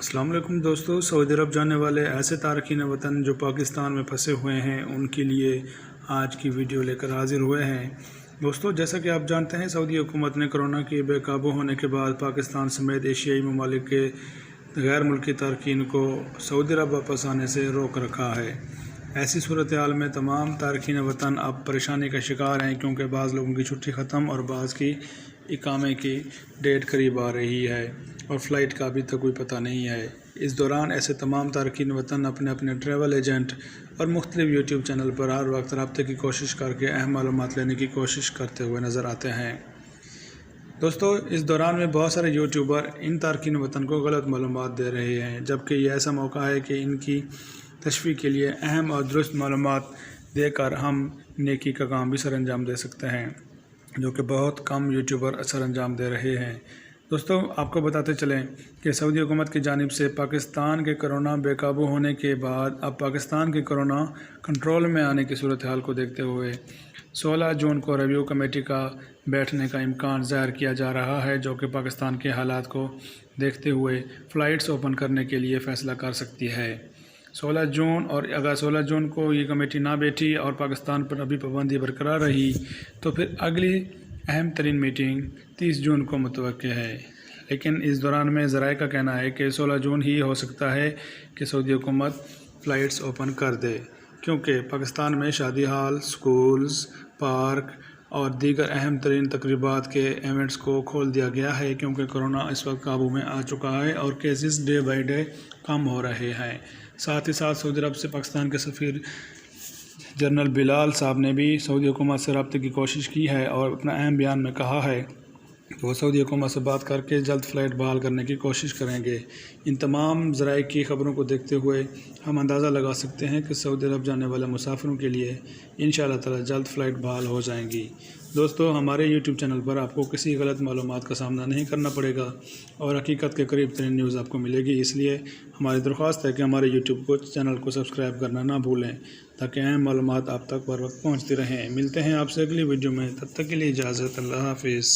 السلام علیکم دوستو، سعودی عرب جانے والے ایسے تارکین وطن جو پاکستان میں پھنسے ہوئے ہیں ان کے لیے آج کی ویڈیو لے کر حاضر ہوئے ہیں۔ دوستو، جیسا کہ آپ جانتے ہیں، سعودی حکومت نے کرونا کے بے قابو ہونے کے بعد پاکستان سمیت ایشیائی ممالک کے غیر ملکی تارکین کو سعودی عرب واپس آنے سے روک رکھا ہے۔ ایسی صورتحال میں تمام تارکین وطن اب پریشانی کا شکار ہیں، کیونکہ بعض لوگوں کی چھٹی ختم اور بعض کی اقامے کی ڈیٹ قریب آ رہی ہے اور فلائٹ کا ابھی تک کوئی پتہ نہیں ہے۔ اس دوران ایسے تمام تارکین وطن اپنے ٹریول ایجنٹ اور مختلف یوٹیوب چینل پر ہر وقت رابطے کی کوشش کر کے اہم معلومات لینے کی کوشش کرتے ہوئے نظر آتے ہیں۔ دوستو، اس دوران میں بہت سارے یوٹیوبر ان تارکین وطن کو غلط معلومات دے رہے ہیں، جبکہ یہ ایسا موقع ہے کہ ان کی تشفی کے لیے اہم اور درست معلومات دے کر ہم نیکی کا کام بھی سر انجام دے سکتے ہیں، جو کہ بہت کم یوٹیوبر سر انجام دے رہے ہیں۔ دوستو، آپ کو بتاتے چلیں کہ سعودی حکومت کی جانب سے پاکستان کے کرونا بے قابو ہونے کے بعد اب پاکستان کے کرونا کنٹرول میں آنے کی صورتحال کو دیکھتے ہوئے 16 جون کو ریویو کمیٹی کا بیٹھنے کا امکان ظاہر کیا جا رہا ہے، جو کہ پاکستان کے حالات کو دیکھتے ہوئے فلائٹس اوپن کرنے کے لیے فیصلہ کر سکتی ہے۔ 16 جون، اور اگر 16 جون کو یہ کمیٹی نہ بیٹھی اور پاکستان پر ابھی پابندی برقرار رہی تو پھر اگلی اہم ترین میٹنگ 30 جون کو متوقع ہے۔ لیکن اس دوران میں ذرائع کا کہنا ہے کہ 16 جون ہی ہو سکتا ہے کہ سعودی حکومت فلائٹس اوپن کر دے، کیونکہ پاکستان میں شادی ہال، سکولز، پارک اور دیگر اہم ترین تقریبات کے ایونٹس کو کھول دیا گیا ہے، کیونکہ کرونا اس وقت قابو میں آ چکا ہے اور کیسز ڈے بائی ڈے کم ہو رہے ہیں۔ ساتھ ہی ساتھ سعودی عرب سے پاکستان کے سفیر جنرل بلال صاحب نے بھی سعودی حکومت سے رابطے کی کوشش کی ہے اور اپنا اہم بیان میں کہا ہے کہ وہ سعودی حکومت سے بات کر کے جلد فلائٹ بحال کرنے کی کوشش کریں گے۔ ان تمام ذرائع کی خبروں کو دیکھتے ہوئے ہم اندازہ لگا سکتے ہیں کہ سعودی عرب جانے والے مسافروں کے لیے انشاءاللہ تعالی جلد فلائٹ بحال ہو جائیں گی۔ دوستو، ہمارے یوٹیوب چینل پر آپ کو کسی غلط معلومات کا سامنا نہیں کرنا پڑے گا اور حقیقت کے قریب ترین نیوز آپ کو ملے گی، اس لیے ہماری درخواست ہے کہ ہمارے یوٹیوب چینل کو سبسکرائب کرنا نہ بھولیں تاکہ اہم معلومات آپ تک بر وقت پہنچتی رہیں۔ ملتے ہیں آپ سے اگلی ویڈیو میں، تب تک کے لیے اجازت، اللہ حافظ۔